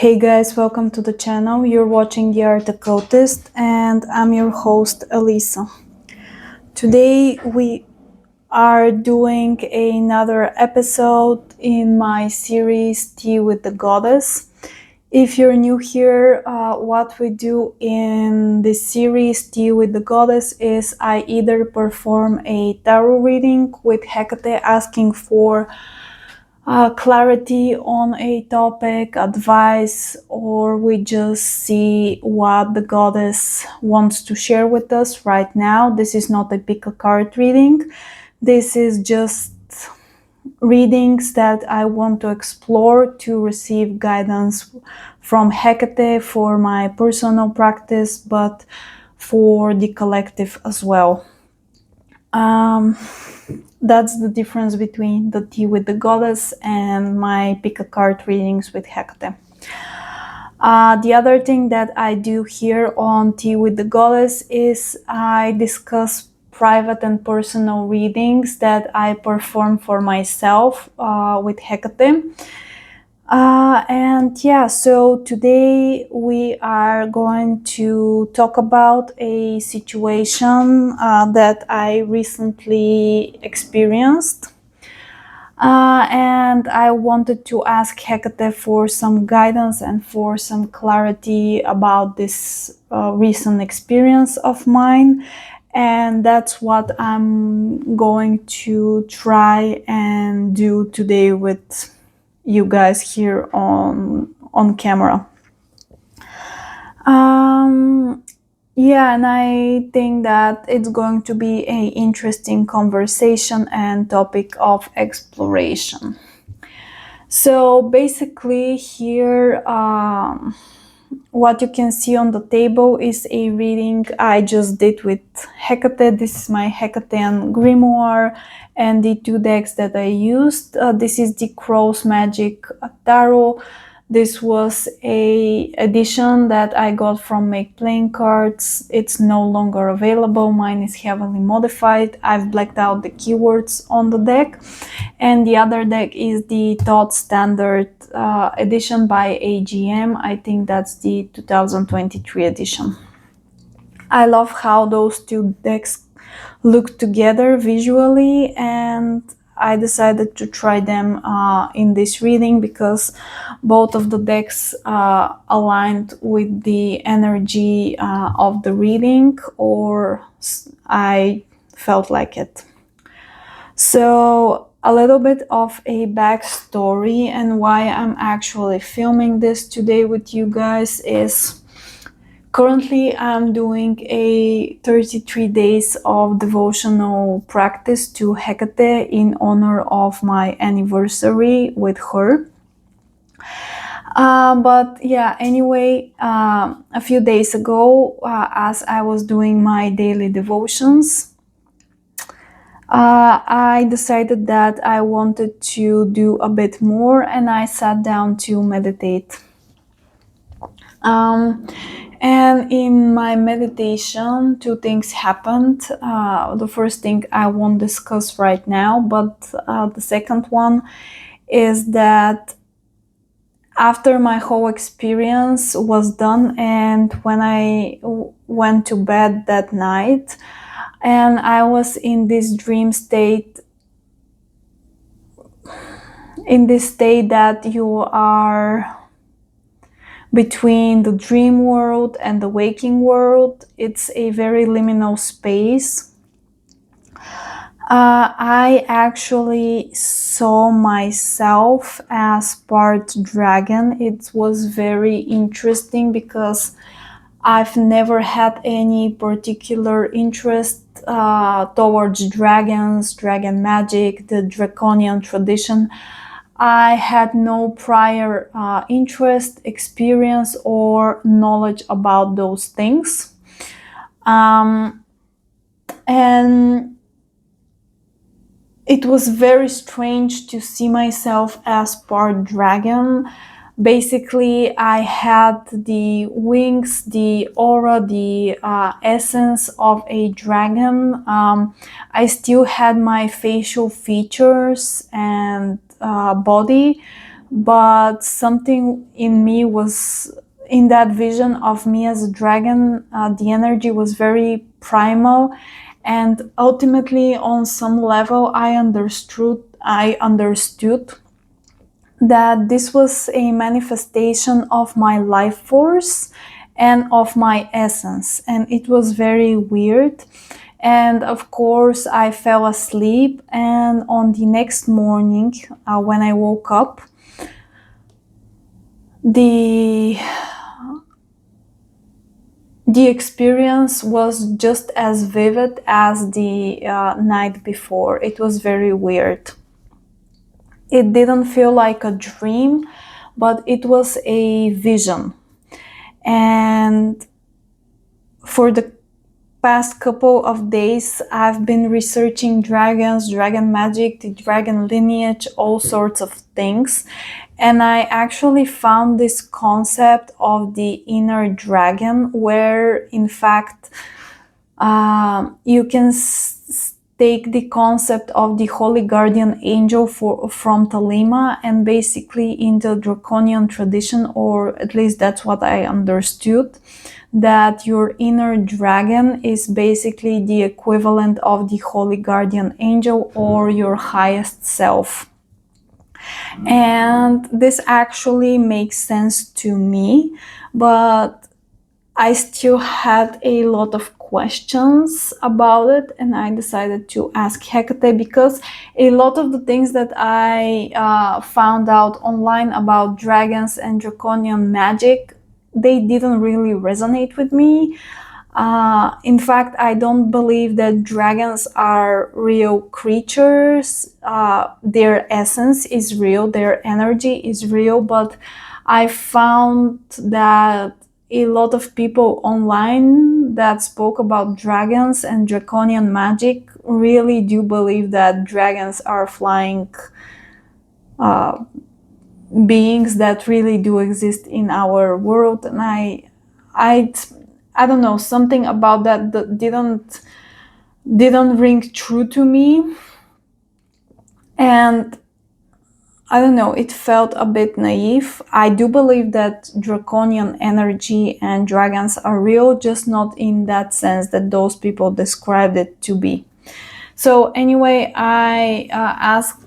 Hey guys, welcome to the channel. You're watching the Art Occultist and I'm your host Elisa. Today we are doing another episode in my series Tea with the Goddess. If you're new here, what we do in this series Tea with the Goddess is I either perform a tarot reading with Hekate asking for clarity on a topic, advice, or we just see what the goddess wants to share with us right now. This is not a pick a card reading. This is just readings that I want to explore to receive guidance from Hekate for my personal practice, but for the collective as well. That's the difference between the Tea with the Goddess and my pick a card readings with Hekate. The other thing that I do here on Tea with the Goddess is I discuss private and personal readings that I perform for myself with Hekate. So today we are going to talk about a situation that I recently experienced. And I wanted to ask Hekate for some guidance and for some clarity about this recent experience of mine. And that's what I'm going to try and do today with you guys here on camera. And I think that it's going to be an interesting conversation and topic of exploration. So basically here what you can see on the table is a reading I just did with Hekate. This is my Hecatean grimoire and the two decks that I used. This is the Cross Magic Tarot. This was a edition that I got from Make Playing Cards. It's no longer available. Mine is heavily modified. I've blacked out the keywords on the deck. And the other deck is the Thought Standard edition by AGM. I think that's the 2023 edition. I love how those two decks look together visually, and I decided to try them in this reading because both of the decks aligned with the energy of the reading, or I felt like it. So a little bit of a backstory and why I'm actually filming this today with you guys is currently I'm doing a 33 days of devotional practice to Hekate in honor of my anniversary with her. A few days ago, as I was doing my daily devotions, I decided that I wanted to do a bit more and I sat down to meditate. And in my meditation, two things happened. The first thing I won't discuss right now, but the second one is that after my whole experience was done and when I went to bed that night, and I was in this dream state, in this state that you are between the dream world and the waking world. It's a very liminal space. I actually saw myself as part dragon. It was very interesting because I've never had any particular interest towards dragons, dragon magic, the draconian tradition. I had no prior interest, experience, or knowledge about those things. And it was very strange to see myself as part dragon. Basically, I had the wings, the aura, the essence of a dragon. I still had my facial features and body, but something in me was, in that vision of me as a dragon, the energy was very primal, and ultimately on some level I understood that this was a manifestation of my life force and of my essence, and it was very weird. And of course I fell asleep, and on the next morning, when I woke up, the the experience was just as vivid as the night before. It was very weird. It didn't feel like a dream, but it was a vision. And for the past couple of days, I've been researching dragons, dragon magic, the dragon lineage, all sorts of things. And I actually found this concept of the inner dragon, where in fact you can take the concept of the holy guardian angel from Talima, and basically in the draconian tradition, or at least that's what I understood, that your inner dragon is basically the equivalent of the holy guardian angel or your highest self. And this actually makes sense to me, but I still had a lot of questions about it, and I decided to ask Hekate, because a lot of the things that I found out online about dragons and draconian magic, they didn't really resonate with me. In fact, I don't believe that dragons are real creatures. Their essence is real, their energy is real, but I found that a lot of people online that spoke about dragons and draconian magic really do believe that dragons are flying beings that really do exist in our world. And I don't know, something about that didn't ring true to me. And I don't know, it felt a bit naive. I do believe that draconian energy and dragons are real, just not in that sense that those people described it to be. So anyway, I asked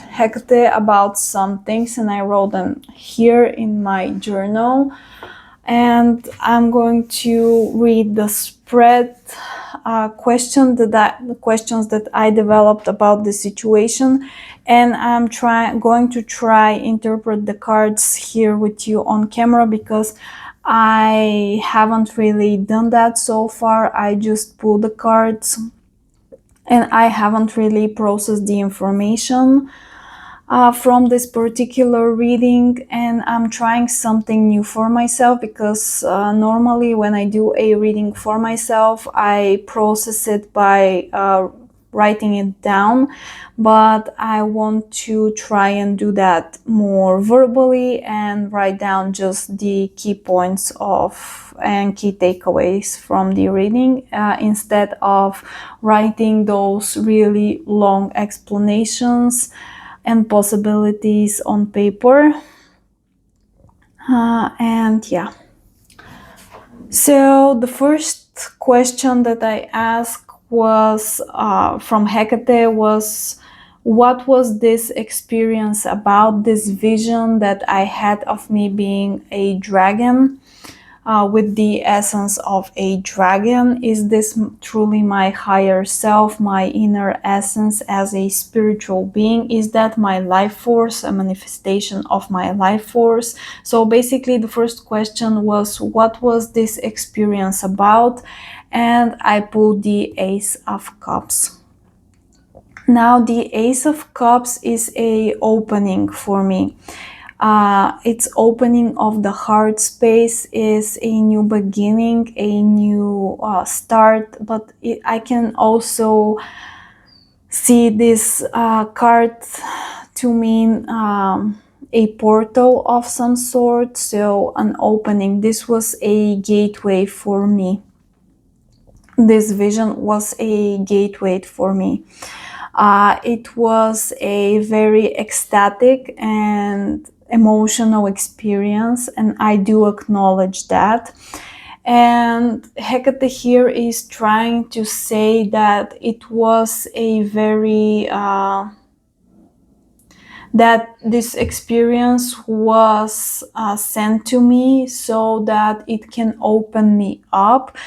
Hecate about some things, and I wrote them here in my journal. And I'm going to read the spread the questions that I developed about the situation, and I'm going to try interpret the cards here with you on camera, because I haven't really done that so far. I just pulled the cards, and I haven't really processed the information from this particular reading, and I'm trying something new for myself, because normally when I do a reading for myself, I process it by writing it down, but I want to try and do that more verbally and write down just the key points and key takeaways from the reading, instead of writing those really long explanations and possibilities on paper. And yeah. So the first question that I asked was from Hecate was, what was this experience about, this vision that I had of me being a dragon? With the essence of a dragon? Is this truly my higher self, my inner essence as a spiritual being? Is that my life force, a manifestation of my life force? So basically the first question was, what was this experience about? And I pulled the Ace of Cups. Now the Ace of Cups is a opening for me. Its opening of the heart space is a new beginning, a new start, but I can also see this card to mean a portal of some sort, so an opening. This was a gateway for me. This vision was a gateway for me. It was a very ecstatic and emotional experience, and I do acknowledge that. And Hekate here is trying to say that it was a very that this experience was sent to me so that it can open me up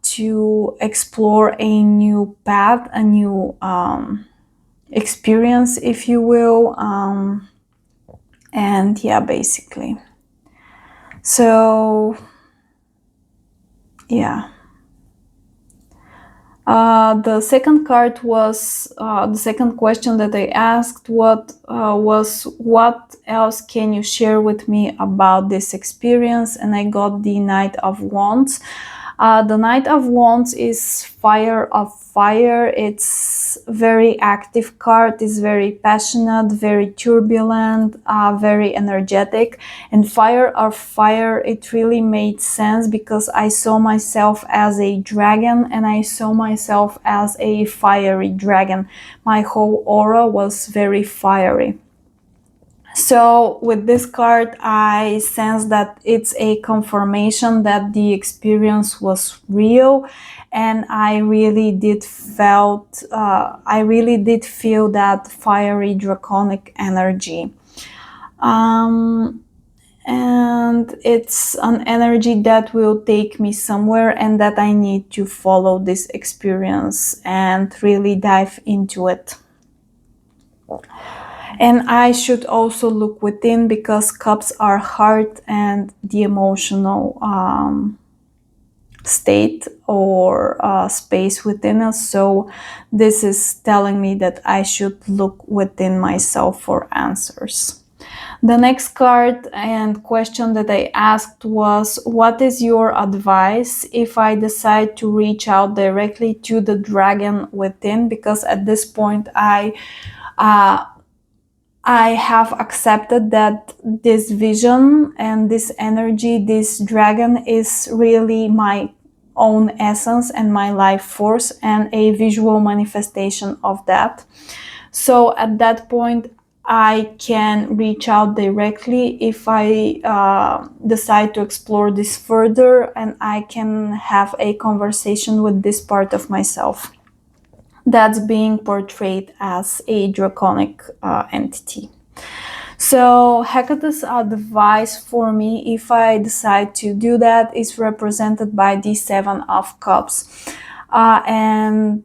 to explore a new path, a new experience, if you will. And yeah, basically. So, yeah. The second card was the second question that I asked. What else can you share with me about this experience? And I got the Knight of Wands. The Knight of Wands is fire of fire. It's very active card. It's very passionate, very turbulent, very energetic. And fire of fire, it really made sense because I saw myself as a dragon and I saw myself as a fiery dragon. My whole aura was very fiery. So with this card, I sense that it's a confirmation that the experience was real, and I really did feel that fiery draconic energy. And it's an energy that will take me somewhere, and that I need to follow this experience and really dive into it. And I should also look within, because cups are heart and the emotional state or space within us. So this is telling me that I should look within myself for answers. The next card and question that I asked was, what is your advice if I decide to reach out directly to the dragon within? Because at this point I have accepted that this vision and this energy, this dragon, is really my own essence and my life force, and a visual manifestation of that. So at that point, I can reach out directly if I decide to explore this further, and I can have a conversation with this part of myself that's being portrayed as a draconic entity. So Hecate's advice for me, if I decide to do that, is represented by the Seven of Cups. The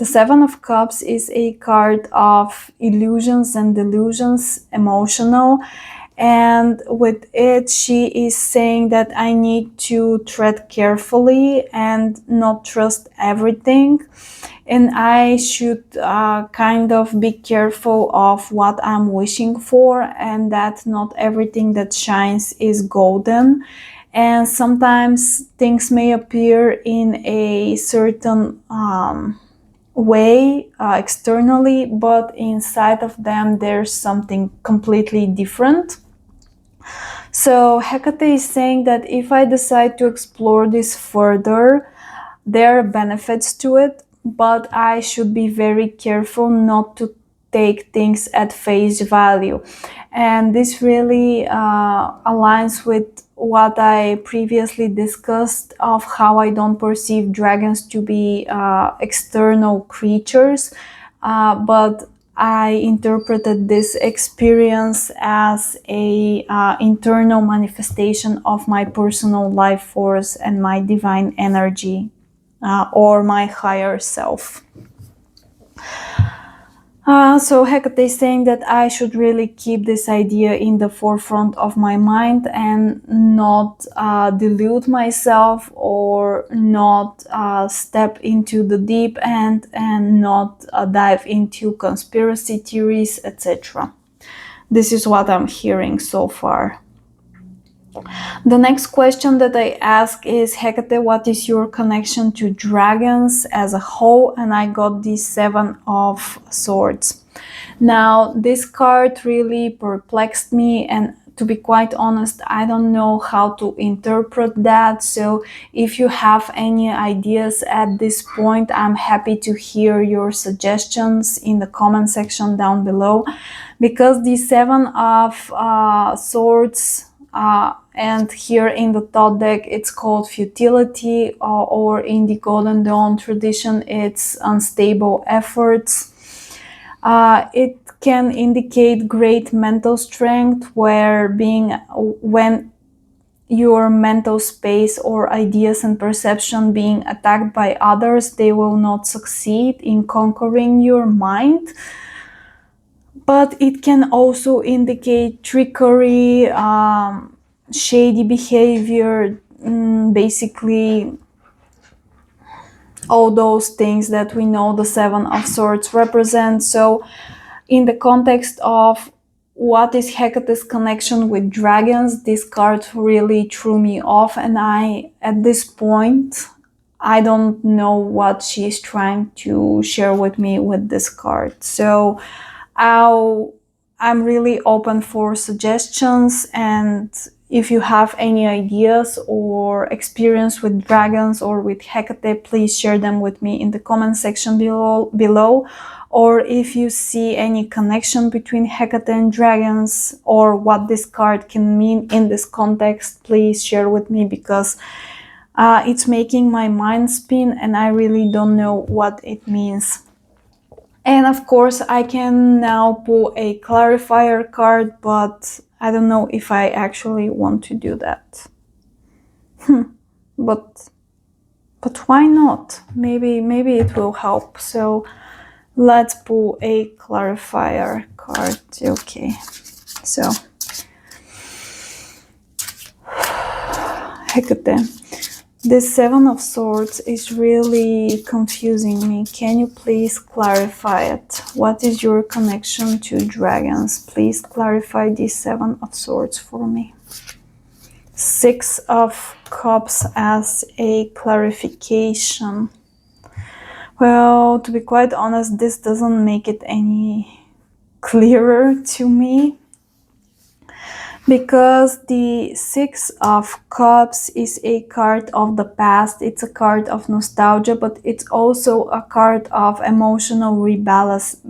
Seven of Cups is a card of illusions and delusions, emotional. And with it, she is saying that I need to tread carefully and not trust everything. And I should kind of be careful of what I'm wishing for, and that not everything that shines is golden. And sometimes things may appear in a certain way externally, but inside of them there's something completely different. So Hekate is saying that if I decide to explore this further, there are benefits to it, but I should be very careful not to take things at face value. And this really aligns with what I previously discussed of how I don't perceive dragons to be external creatures, but I interpreted this experience as a internal manifestation of my personal life force and my divine energy, or my higher self. So Hekate is saying that I should really keep this idea in the forefront of my mind and not delude myself, or not step into the deep end, and not dive into conspiracy theories, etc. This is what I'm hearing so far. The next question that I ask is, Hekate, what is your connection to dragons as a whole? And I got the Seven of Swords. Now, this card really perplexed me and to be quite honest, I don't know how to interpret that. So if you have any ideas at this point, I'm happy to hear your suggestions in the comment section down below, because the Seven of Swords, and here in the thought deck it's called futility, or in the Golden Dawn tradition it's unstable efforts. It can indicate great mental strength, when your mental space or ideas and perception being attacked by others, they will not succeed in conquering your mind. But it can also indicate trickery, shady behavior, basically all those things that we know the Seven of Swords represents. So in the context of what is Hecate's connection with dragons, this card really threw me off, and at this point, I don't know what she's trying to share with me with this card. So I'm really open for suggestions, and if you have any ideas or experience with dragons or with Hekate, please share them with me in the comment section below. Or if you see any connection between Hekate and dragons, or what this card can mean in this context, please share with me, because it's making my mind spin and I really don't know what it means. And of course, I can now pull a clarifier card, but I don't know if I actually want to do that. But why not? Maybe it will help. So let's pull a clarifier card. Okay, so Hekate. This Seven of Swords is really confusing me. Can you please clarify it? What is your connection to dragons? Please clarify this Seven of Swords for me. Six of Cups as a clarification. Well, to be quite honest, this doesn't make it any clearer to me, because the Six of Cups is a card of the past. It's a card of nostalgia, but it's also a card of emotional rebalancing.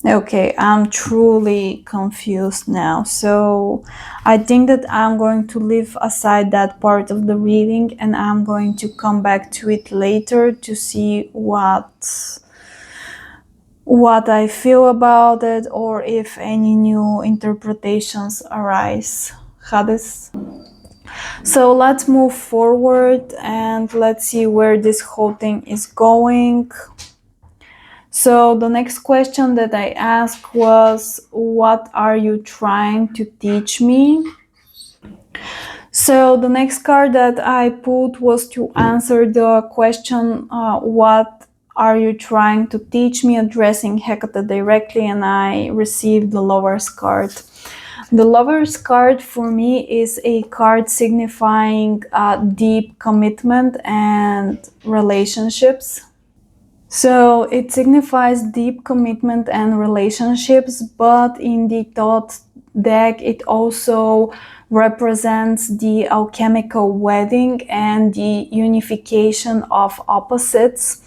Okay, I'm truly confused now. So I think that I'm going to leave aside that part of the reading, and I'm going to come back to it later to see what I feel about it, or if any new interpretations arise. Hades. So let's move forward and let's see where this whole thing is going. So the next question that I asked was, what are you trying to teach me? So the next card that I pulled was to answer the question, what are you trying to teach me, addressing Hekate directly, and I received the Lover's card. The Lover's card for me is a card signifying deep commitment and relationships. So it signifies deep commitment and relationships, but in the thought deck it also represents the alchemical wedding and the unification of opposites.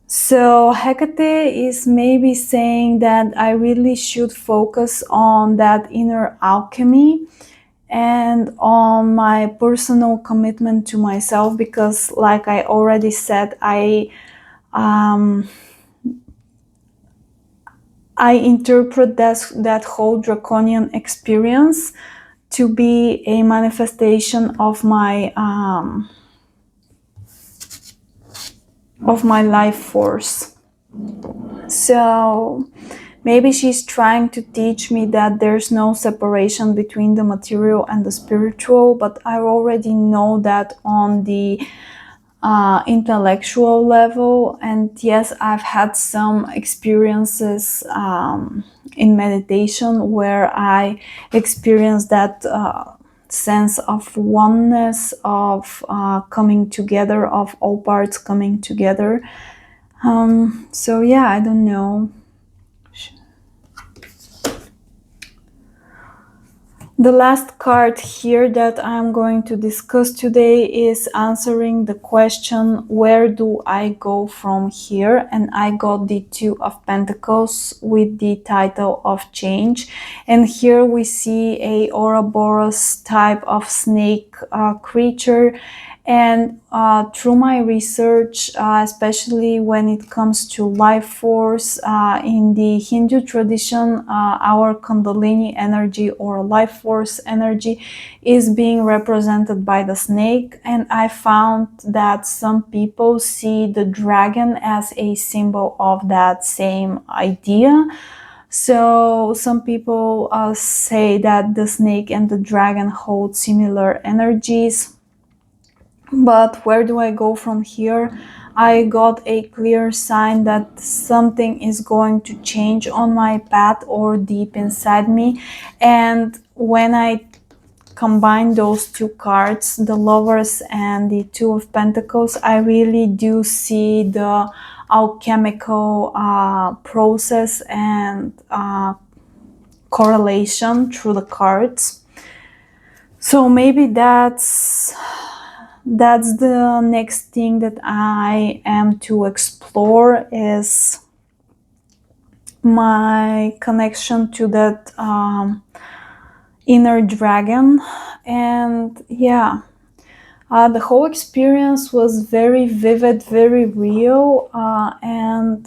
So Hekate is maybe saying that I really should focus on that inner alchemy and on my personal commitment to myself, because like I already said, I interpret that whole draconian experience to be a manifestation of my life force. So maybe she's trying to teach me that there's no separation between the material and the spiritual, but I already know that on the intellectual level. And yes, I've had some experiences in meditation where I experienced that sense of oneness, of coming together, of all parts coming together. So yeah, I don't know. The last card here that I'm going to discuss today is answering the question, where do I go from here? And I got the Two of Pentacles with the title of change. And here we see a Ouroboros type of snake creature. And through my research, especially when it comes to life force, in the Hindu tradition, our Kundalini energy or life force energy is being represented by the snake. And I found that some people see the dragon as a symbol of that same idea. So some people say that the snake and the dragon hold similar energies. But where do I go from here? I got a clear sign that something is going to change on my path or deep inside me. And when I combine those two cards, the Lovers and the Two of Pentacles, I really do see the alchemical process and correlation through the cards. So maybe that's the next thing that I am to explore, is my connection to that inner dragon. And yeah, the whole experience was very vivid, very real, and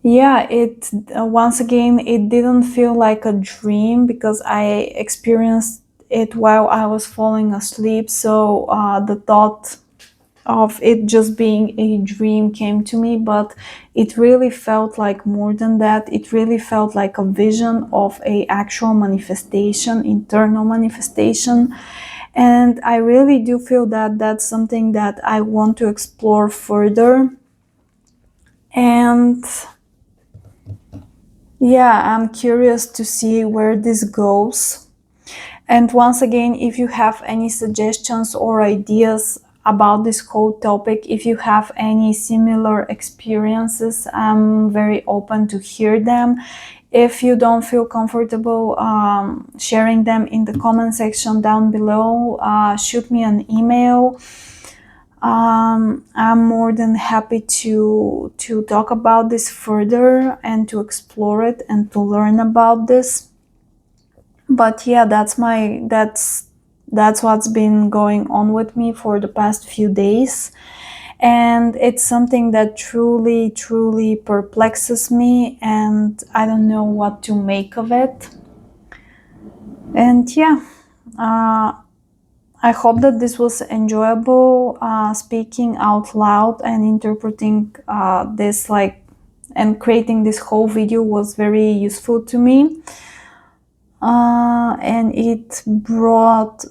yeah, it once again, it didn't feel like a dream because I experienced it while I was falling asleep. So the thought of it just being a dream came to me, but it really felt like more than that. It really felt like a vision of a actual manifestation, internal manifestation. And I really do feel that that's something that I want to explore further. And yeah, I'm curious to see where this goes. And once again, if you have any suggestions or ideas about this whole topic, if you have any similar experiences, I'm very open to hear them. If you don't feel comfortable sharing them in the comment section down below, shoot me an email. I'm more than happy to talk about this further and to explore it and to learn about this. But yeah, that's what's been going on with me for the past few days. And it's something that truly perplexes me, and I don't know what to make of it. And yeah, I hope that this was enjoyable. Speaking out loud and interpreting this, like, and creating this whole video was very useful to me. And it brought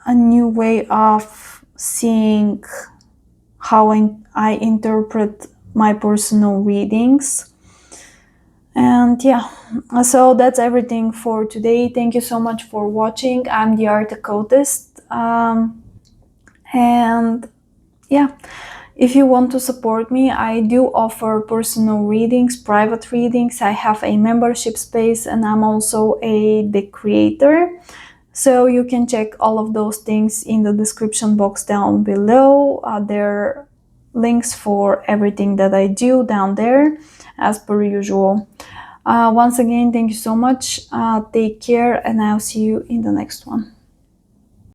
a new way of seeing how I interpret my personal readings. And yeah, so that's everything for today. Thank you so much for watching. I'm the Art Occultist. And yeah, if you want to support me, I do offer personal readings, private readings. I have a membership space, and I'm also the creator. So you can check all of those things in the description box down below. There are links for everything that I do down there, as per usual. Once again, thank you so much. Take care, and I'll see you in the next one.